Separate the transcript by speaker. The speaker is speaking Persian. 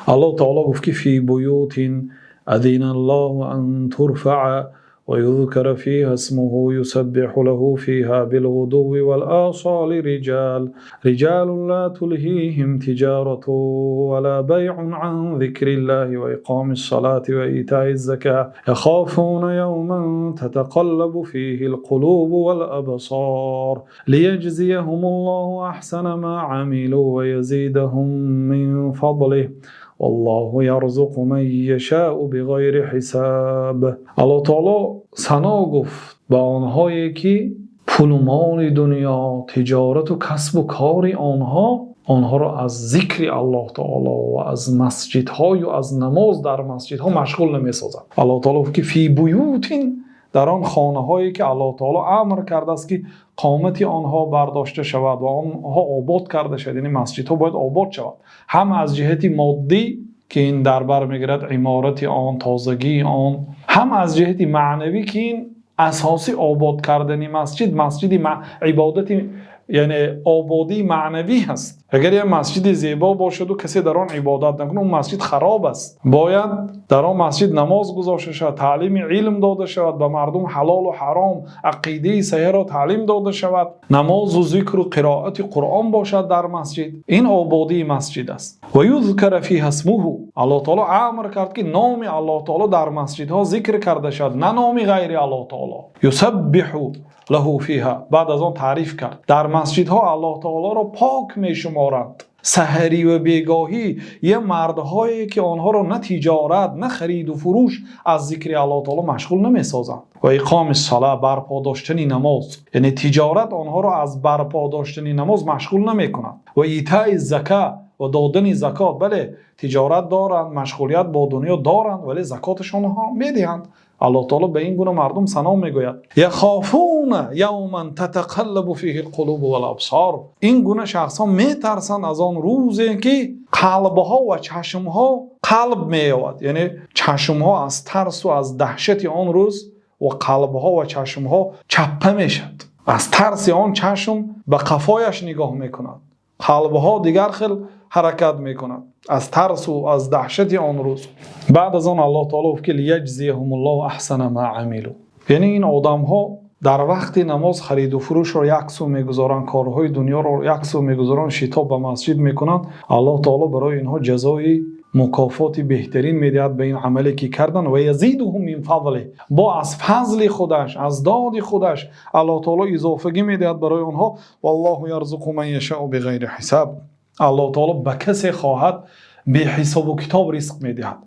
Speaker 1: الله تعالی گفت که فی بیوت اذن الله ان ترفع ويذكر فيها اسمه يسبح له فيها بالغدو والآصال رجال لا تلهيهم تجارة ولا بيع عن ذكر الله وإقام الصلاة وإيتاء الزكاة يخافون يوما تتقلب فيه القلوب والأبصار ليجزيهم الله أحسن ما عملوا ويزيدهم من فضله والله يرزق من يشاء بغیر حساب. الله تعالی ثنا گفت به آنهایی که پول و مال دنیا، تجارت و کسب و کار آنها را از ذکر الله تعالی و از مسجدها و از نماز در مسجدها مشغول نمی‌سازند. الله تعالی گفت که فی بیوت، در آن خانه هایی که الله تعالی امر کرده است که قامت آنها برداشته شود و آنها آباد کرده شود، یعنی مسجدها باید آباد شود، هم از جهت مادی که این در بر میگیرد عمارت آن، تازگی آن، هم از جهت معنوی که این اساسی آباد کردن مسجد عبادت، یعنی آبادی معنوی هست. اگر یه مسجد زیبا باشد و کسی در آن عبادت نکنه، اون مسجد خراب است. باید در آن مسجد نماز گذاشته شود، تعلیم علم داده شود، به مردم حلال و حرام، عقیده صحیح را تعلیم داده شود، نماز و ذکر و قرائت قرآن باشد در مسجد. این آبادی مسجد است. و یذکر فیها اسمه، الله تعالی امر کرد که نام الله تعالی در مسجدها ذکر کرده شد، نه نام غیر الله تعالی. یسبح له فیها، بعد از آن تعریف کرد در مسجدها الله تعالی را پاک می شمارند. سحری و بیگاهی یه مردهایی که آنها را نه تجارت نه خرید و فروش از ذکر الله تعالی مشغول نمی سازند. و اقام الصلاه، برپا داشتن نماز، یعنی تجارت آنها را از برپا داشتن نماز مشغول نمی کند. و ایتاء الزکات، و دادن زکات. بله تجارت دارند، مشغولیت با دنیا دارند، ولی زکاتشان ها میدهند. الله تعالی به این گونه مردم ثنا میگوید یخافون یوما تتقلب فیه القلوب والابصار. این گونه شخص ها میترسند از آن روزی که قلب ها و چشم ها قلب میآید، یعنی چشم ها از ترس و از دهشت آن روز و قلب ها و چشم ها چپه میشد. از ترس آن چشم به قفایش نگاه میکند، قلب ها دیگر خیل حرکت میکند از ترس و از دهشت آن روز. بعد از آن الله تعالی گفت که لیجزیهم الله احسن ما عملوا، یعنی این آدم ها در وقت نماز خرید و فروش را یک سو میگذارند، کارهای دنیا را یک سو میگذارند، شتاب به مسجد میکنند. الله تعالی برای اینها جزای مکافات بهترین میدهد به این عملی که کردن. و یزیدهم من فضله، با از فضل خودش، از داد خودش الله تعالی اضافگی میدهد برای آنها. والله یرزق من یشاء بغیر حساب، الله تعالی به کسی خواهد به حساب و کتاب رزق میدهد.